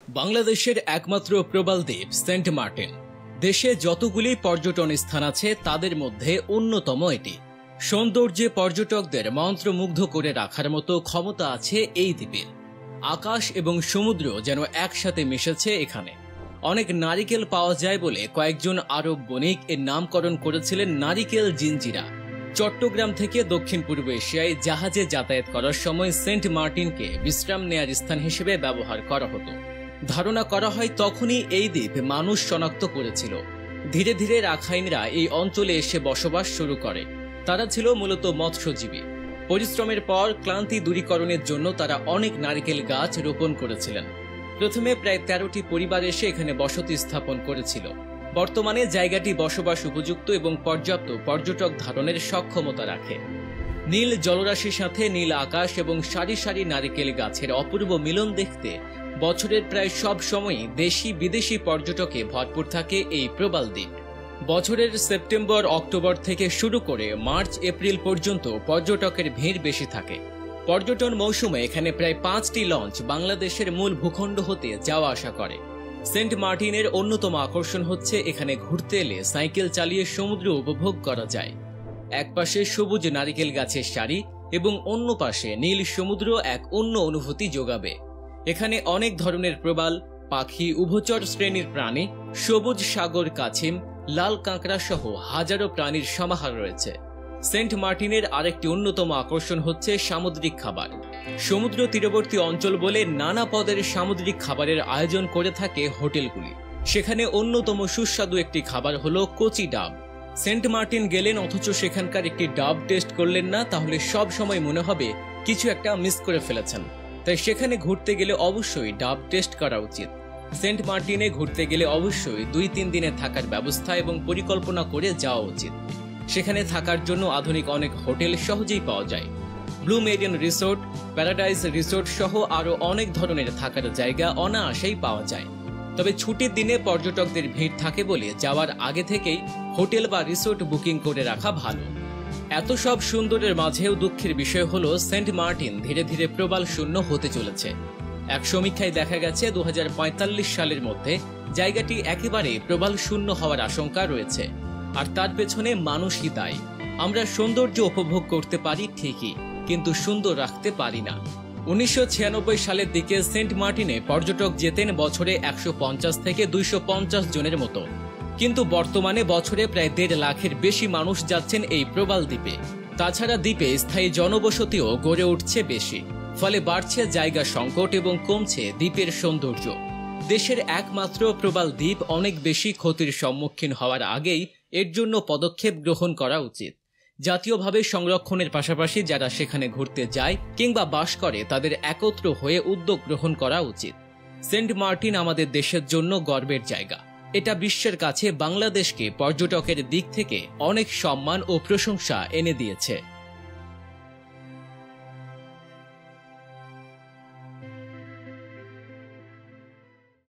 বাংলাদেশের একমাত্র প্রবাল দ্বীপ সেন্ট মার্টিন। দেশে যতগুলি পর্যটন স্থান আছে তাদের মধ্যে অন্যতম এটি। সৌন্দর্যে পর্যটকদের মন্ত্রমুগ্ধ করে রাখার মতো ক্ষমতা আছে এই দ্বীপের। আকাশ এবং সমুদ্র যেন একসাথে মিশেছে এখানে। অনেক নারিকেল পাওয়া যায় বলে কয়েকজন আরব বণিক এর নামকরণ করেছিলেন নারিকেল জিঞ্জিরা। চট্টগ্রাম থেকে দক্ষিণ পূর্ব এশিয়ায় জাহাজে যাতায়াত করার সময় সেন্ট মার্টিনকে বিশ্রাম নেয়ার স্থান হিসেবে ব্যবহার করা হতো। ধারণা করা হয় তখনই এই দ্বীপ মানুষ শনাক্ত করেছিল। ধীরে ধীরে রাখাইনরা এই অঞ্চলে এসে বসবাস শুরু করে। তারা ছিল মূলত মৎস্যজীবী। পরিশ্রমের পর ক্লান্তি দূরীকরণের জন্য তারা অনেক নারকেল গাছ রোপণ করেছিলেন। প্রথমে প্রায় 13টি পরিবার এসে এখানে বসতি স্থাপন করেছিল। বর্তমানে জায়গাটি বসবাস উপযুক্ত এবং পর্যাপ্ত পর্যটক ধারণের সক্ষমতা রাখে। নীল জলরাশির সাথে নীল আকাশ এবং সারি সারি নারিকেল গাছের অপূর্ব মিলন দেখতে বছরের প্রায় সব সময়ই দেশি বিদেশি পর্যটকে ভরপুর থাকে এই প্রবাল দ্বীপ। বছরের সেপ্টেম্বর অক্টোবর থেকে শুরু করে মার্চ এপ্রিল পর্যন্ত পর্যটকের ভিড় বেশি থাকে। পর্যটন মৌসুমে এখানে প্রায় 5টি লঞ্চ বাংলাদেশের মূল ভূখণ্ড হতে যাওয়া আসা করে। সেন্ট মার্টিনের অন্যতম আকর্ষণ হচ্ছে এখানে ঘুরতে এলে সাইকেল চালিয়ে সমুদ্র উপভোগ করা যায়। একপাশে সবুজ নারিকেল গাছের সারি এবং অন্য পাশে নীল সমুদ্র এক অন্য অনুভূতি যোগাবে। এখানে অনেক ধরনের প্রবাল, পাখি, উভচর শ্রেণীর প্রাণী, সবুজ সাগর কাছিম, লাল কাঁকড়া সহ হাজারো প্রাণীর সমাহার রয়েছে। সেন্ট মার্টিনের আরেকটি অন্যতম আকর্ষণ হচ্ছে সামুদ্রিক খাবার। সমুদ্র তীরবর্তী অঞ্চল বলে নানা পদের সামুদ্রিক খাবারের আয়োজন করে থাকে হোটেলগুলি। সেখানে অন্যতম সুস্বাদু একটি খাবার হলো কচি ডাব। সেন্ট মার্টিন গেলেন অথচ সেখানকার একটি ডাব টেস্ট করলেন না, তাহলে সব সময় মনে হবে কিছু একটা মিস করে ফেলেছেন। তাই সেখানে ঘুরতে গেলে অবশ্যই ডাব টেস্ট করা উচিত। সেন্ট মার্টিনে ঘুরতে গেলে অবশ্যই 2-3 দিনের থাকার ব্যবস্থা এবং পরিকল্পনা করে যাওয়া উচিত। সেখানে থাকার জন্য আধুনিক অনেক হোটেল সহজেই পাওয়া যায়। Blue marine resort, paradise resort সহ আরও অনেক ধরনের থাকার জায়গা অনায়াসেই পাওয়া যায়। তবে ছুটির দিনে পর্যটকদের ভিড় থাকে বলে যাওয়ার আগে থেকেই হোটেল বা রিসোর্ট বুকিং করে রাখা ভালো। এত সব সুন্দরের মাঝেও দুঃখের বিষয় হলো সেন্ট মার্টিন ধীরে ধীরে প্রবাল শূন্য হতে চলেছে। এক সমীক্ষায় দেখা গেছে 2045 সালের মধ্যে জায়গাটি একেবারে প্রবাল শূন্য হওয়ার আশঙ্কা রয়েছে। আর তার পেছনে মানুষই দায়ী। আমরা সৌন্দর্য উপভোগ করতে পারি ঠিকই, কিন্তু সুন্দর রাখতে পারি না। 1996 সালের দিকে সেন্ট মার্টিনে পর্যটক যেতেন বছরে 150 থেকে 250 জনের মতো, কিন্তু বর্তমানে বছরে প্রায় 1.5 লাখের বেশি মানুষ যাচ্ছেন এই প্রবাল দ্বীপে। তাছাড়া দ্বীপে স্থায়ী জনবসতিও গড়ে উঠছে বেশি, ফলে বাড়ছে জায়গা সংকট এবং কমছে দ্বীপের সৌন্দর্য। দেশের একমাত্র প্রবাল দ্বীপ অনেক বেশি ক্ষতির সম্মুখীন হওয়ার আগেই এর জন্য পদক্ষেপ গ্রহণ করা উচিত। জাতীয়ভাবে সংরক্ষণের পাশাপাশি যারা সেখানে ঘুরতে যায় কিংবা বাস করে তাদের একত্র হয়ে উদ্যোগ গ্রহণ করা উচিত। সেন্ট মার্টিন আমাদের দেশের জন্য গর্বের জায়গা। এটা বিশ্বের কাছে বাংলাদেশকে পর্যটকের দিক থেকে অনেক সম্মান ও প্রশংসা এনে দিয়েছে।